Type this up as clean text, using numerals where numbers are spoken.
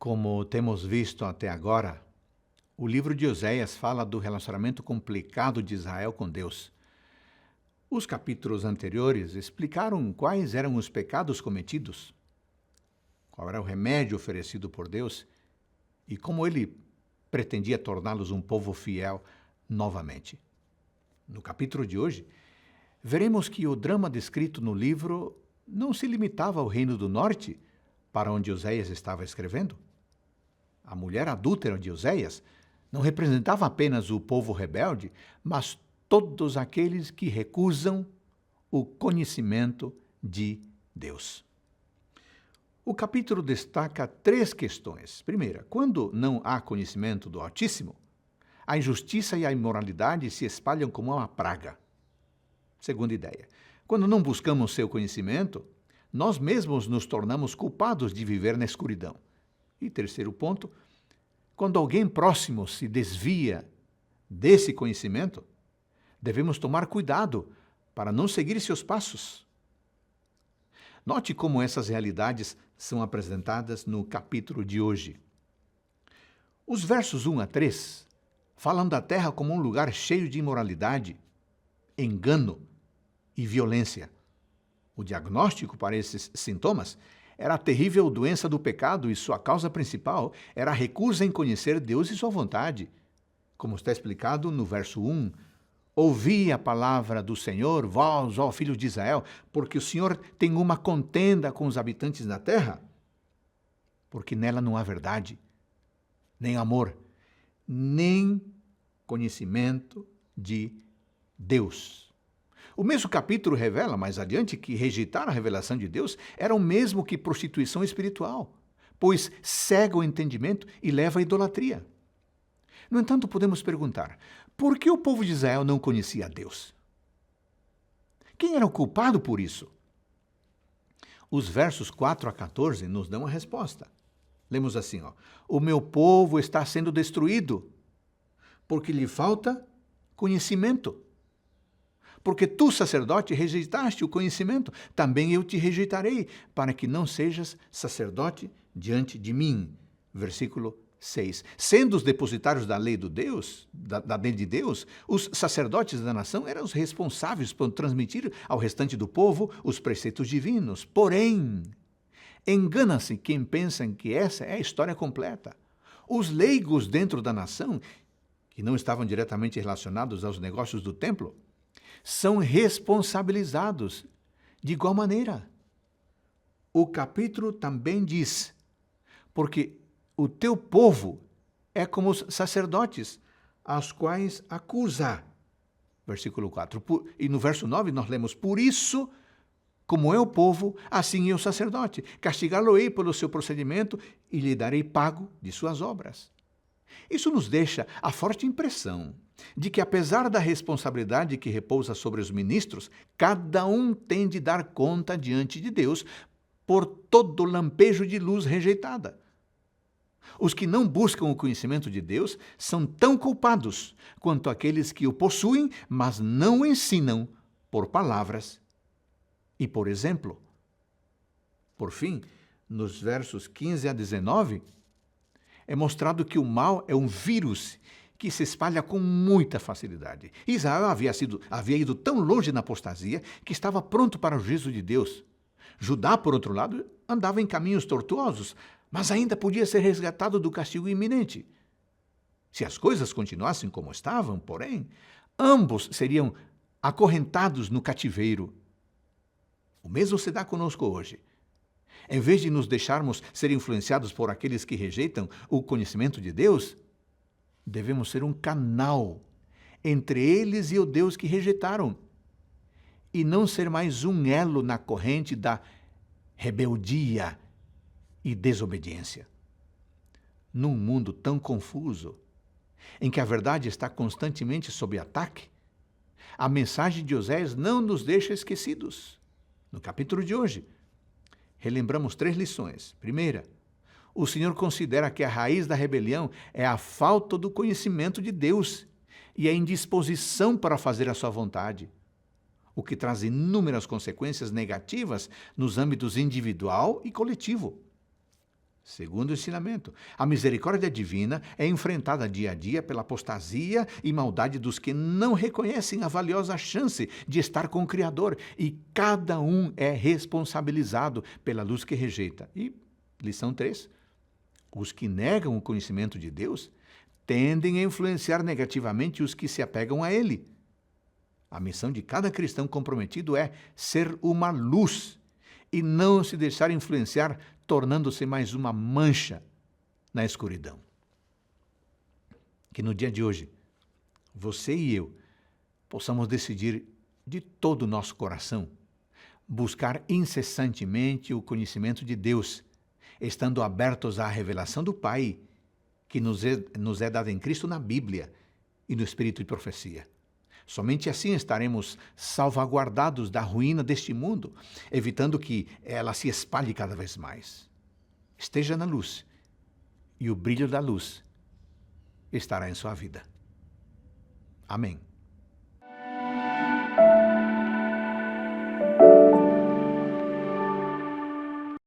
Como temos visto até agora, o livro de Oséias fala do relacionamento complicado de Israel com Deus. Os capítulos anteriores explicaram quais eram os pecados cometidos, qual era o remédio oferecido por Deus e como ele pretendia torná-los um povo fiel novamente. No capítulo de hoje, veremos que o drama descrito no livro não se limitava ao Reino do Norte, para onde Oséias estava escrevendo. A mulher adúltera de Oséias não representava apenas o povo rebelde, mas todos aqueles que recusam o conhecimento de Deus. O capítulo destaca 3 questões. Primeira, quando não há conhecimento do Altíssimo, a injustiça e a imoralidade se espalham como uma praga. Segunda ideia, quando não buscamos seu conhecimento, nós mesmos nos tornamos culpados de viver na escuridão. E terceiro ponto, quando alguém próximo se desvia desse conhecimento, devemos tomar cuidado para não seguir seus passos. Note como essas realidades são apresentadas no capítulo de hoje. Os versos 1 a 3 falam da terra como um lugar cheio de imoralidade, engano e violência. O diagnóstico para esses sintomas era a terrível doença do pecado e sua causa principal era a recusa em conhecer Deus e sua vontade. Como está explicado no verso 1, ouvi a palavra do Senhor, vós, ó filhos de Israel, porque o Senhor tem uma contenda com os habitantes da terra, porque nela não há verdade, nem amor, nem conhecimento de Deus. O mesmo capítulo revela, mais adiante, que rejeitar a revelação de Deus era o mesmo que prostituição espiritual, pois cega o entendimento e leva à idolatria. No entanto, podemos perguntar, por que o povo de Israel não conhecia a Deus? Quem era o culpado por isso? Os versos 4 a 14 nos dão a resposta. Lemos assim, o meu povo está sendo destruído, porque lhe falta conhecimento. Porque tu, sacerdote, rejeitaste o conhecimento, também eu te rejeitarei, para que não sejas sacerdote diante de mim. Versículo 6. Sendo os depositários da lei da lei de Deus, os sacerdotes da nação eram os responsáveis por transmitir ao restante do povo os preceitos divinos. Porém, engana-se quem pensa que essa é a história completa. Os leigos dentro da nação, que não estavam diretamente relacionados aos negócios do templo, são responsabilizados de igual maneira. O capítulo também diz, porque o teu povo é como os sacerdotes, aos quais acusa. Versículo 4. E no verso 9 nós lemos, por isso, como é o povo, assim é o sacerdote. Castigá-lo-ei pelo seu procedimento e lhe darei pago de suas obras. Isso nos deixa a forte impressão de que, apesar da responsabilidade que repousa sobre os ministros, cada um tem de dar conta diante de Deus por todo lampejo de luz rejeitada. Os que não buscam o conhecimento de Deus são tão culpados quanto aqueles que o possuem, mas não o ensinam por palavras e por exemplo. Por fim, nos versos 15 a 19, é mostrado que o mal é um vírus que se espalha com muita facilidade. Israel havia ido tão longe na apostasia que estava pronto para o juízo de Deus. Judá, por outro lado, andava em caminhos tortuosos, mas ainda podia ser resgatado do castigo iminente. Se as coisas continuassem como estavam, porém, ambos seriam acorrentados no cativeiro. O mesmo se dá conosco hoje. Em vez de nos deixarmos ser influenciados por aqueles que rejeitam o conhecimento de Deus, devemos ser um canal entre eles e o Deus que rejeitaram, e não ser mais um elo na corrente da rebeldia e desobediência. Num mundo tão confuso, em que a verdade está constantemente sob ataque, a mensagem de Oséias não nos deixa esquecidos. No capítulo de hoje, relembramos 3 lições. Primeira, o Senhor considera que a raiz da rebelião é a falta do conhecimento de Deus e a indisposição para fazer a sua vontade, o que traz inúmeras consequências negativas nos âmbitos individual e coletivo. Segundo o ensinamento, a misericórdia divina é enfrentada dia a dia pela apostasia e maldade dos que não reconhecem a valiosa chance de estar com o Criador, e cada um é responsabilizado pela luz que rejeita. E, lição 3, os que negam o conhecimento de Deus tendem a influenciar negativamente os que se apegam a Ele. A missão de cada cristão comprometido é ser uma luz e não se deixar influenciar, tornando-se mais uma mancha na escuridão. Que no dia de hoje, você e eu possamos decidir de todo o nosso coração buscar incessantemente o conhecimento de Deus, estando abertos à revelação do Pai, que nos é dada em Cristo na Bíblia e no Espírito de profecia. Somente assim estaremos salvaguardados da ruína deste mundo, evitando que ela se espalhe cada vez mais. Esteja na luz, e o brilho da luz estará em sua vida. Amém.